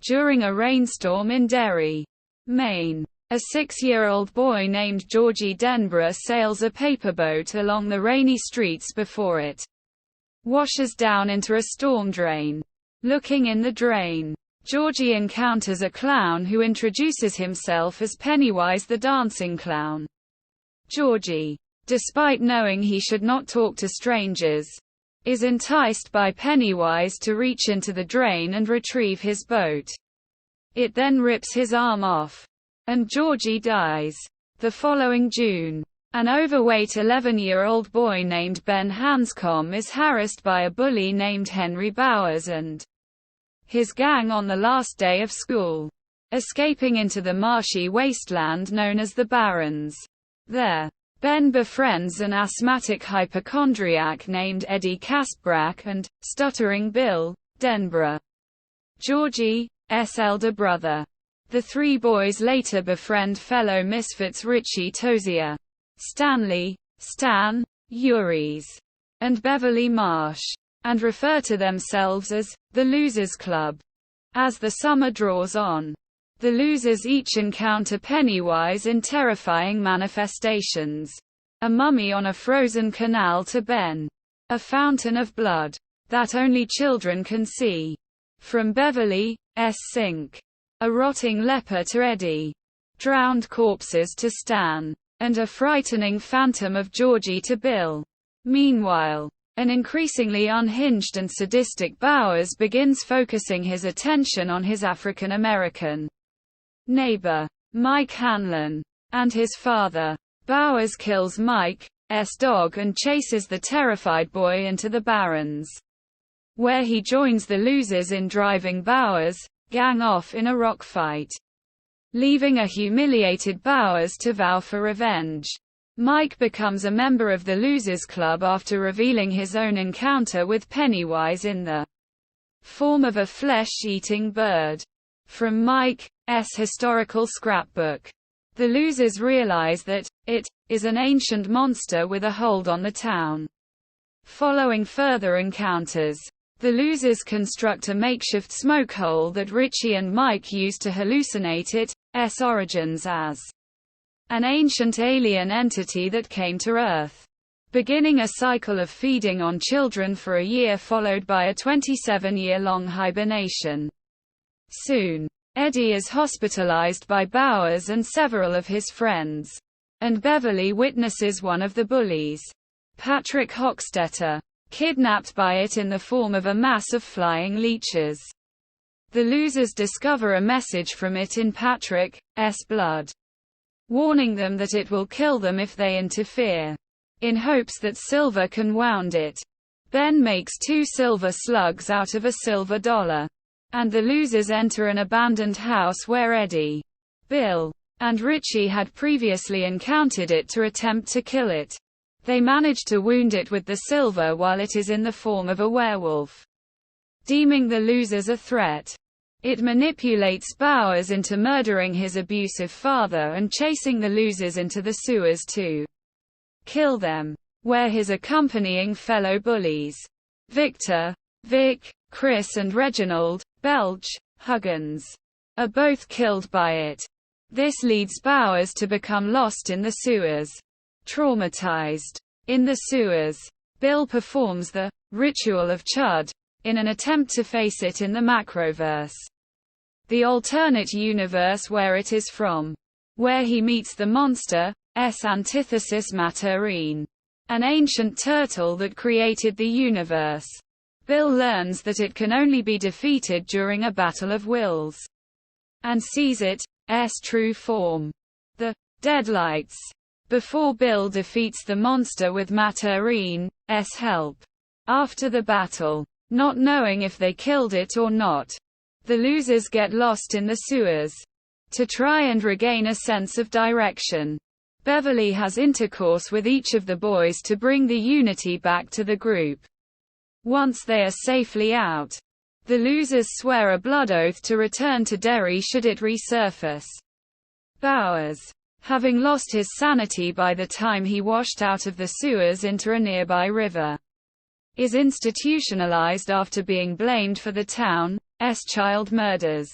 during a rainstorm in Derry, Maine. A 6-year-old boy named Georgie Denborough sails a paperboat along the rainy streets before it washes down into a storm drain. Looking in the drain, Georgie encounters a clown who introduces himself as Pennywise the Dancing Clown. Georgie, despite knowing he should not talk to strangers, is enticed by Pennywise to reach into the drain and retrieve his boat. It then rips his arm off, and Georgie dies. The following June, an overweight 11-year-old boy named Ben Hanscom is harassed by a bully named Henry Bowers and his gang on the last day of school, escaping into the marshy wasteland known as the Barrens. There, Ben befriends an asthmatic hypochondriac named Eddie Casbrack and stuttering Bill Denborough, Georgie's elder brother. The three boys later befriend fellow misfits Richie Tozier, Stanley, Stan, Uries, and Beverly Marsh, and refer to themselves as the Losers Club. As the summer draws on, the losers each encounter Pennywise in terrifying manifestations. A mummy on a frozen canal to Ben, a fountain of blood that only children can see. From Beverly's sink, a rotting leper to Eddie, drowned corpses to Stan, and a frightening phantom of Georgie to Bill. Meanwhile, an increasingly unhinged and sadistic Bowers begins focusing his attention on his African-American neighbor, Mike Hanlon, and his father. Bowers kills Mike's dog and chases the terrified boy into the Barrens, where he joins the losers in driving Bowers' gang off in a rock fight, leaving a humiliated Bowers to vow for revenge. Mike becomes a member of the Losers Club after revealing his own encounter with Pennywise in the form of a flesh-eating bird. From Mike's historical scrapbook, the losers realize that it is an ancient monster with a hold on the town. Following further encounters, the losers construct a makeshift smoke hole that Richie and Mike use to hallucinate its origins as an ancient alien entity that came to Earth, beginning a cycle of feeding on children for a year followed by a 27-year-long hibernation. Soon, Eddie is hospitalized by Bowers and several of his friends, and Beverly witnesses one of the bullies, Patrick Hochstetter, kidnapped by it in the form of a mass of flying leeches. The losers discover a message from it in Patrick's blood, warning them that it will kill them if they interfere. In hopes that Silver can wound it, Ben makes 2 silver slugs out of a silver dollar, and the losers enter an abandoned house where Eddie, Bill, and Richie had previously encountered it to attempt to kill it. They manage to wound it with the silver while it is in the form of a werewolf. Deeming the losers a threat, it manipulates Bowers into murdering his abusive father and chasing the losers into the sewers to kill them, where his accompanying fellow bullies, Victor, Vic, Chris and Reginald, Belch, Huggins, are both killed by it. This leads Bowers to become lost in the sewers. Traumatized. In the sewers, Bill performs the ritual of Chud in an attempt to face it in the Macroverse, the alternate universe where it is from, where he meets the monster's antithesis Materine, an ancient turtle that created the universe. Bill learns that it can only be defeated during a battle of wills, and sees its true form, the Deadlights, before Bill defeats the monster with Materine's help. After the battle, not knowing if they killed it or not, the losers get lost in the sewers. To try and regain a sense of direction, Beverly has intercourse with each of the boys to bring the unity back to the group. Once they are safely out, the losers swear a blood oath to return to Derry should it resurface. Bowers, having lost his sanity by the time he washed out of the sewers into a nearby river, is institutionalized after being blamed for the town's child murders.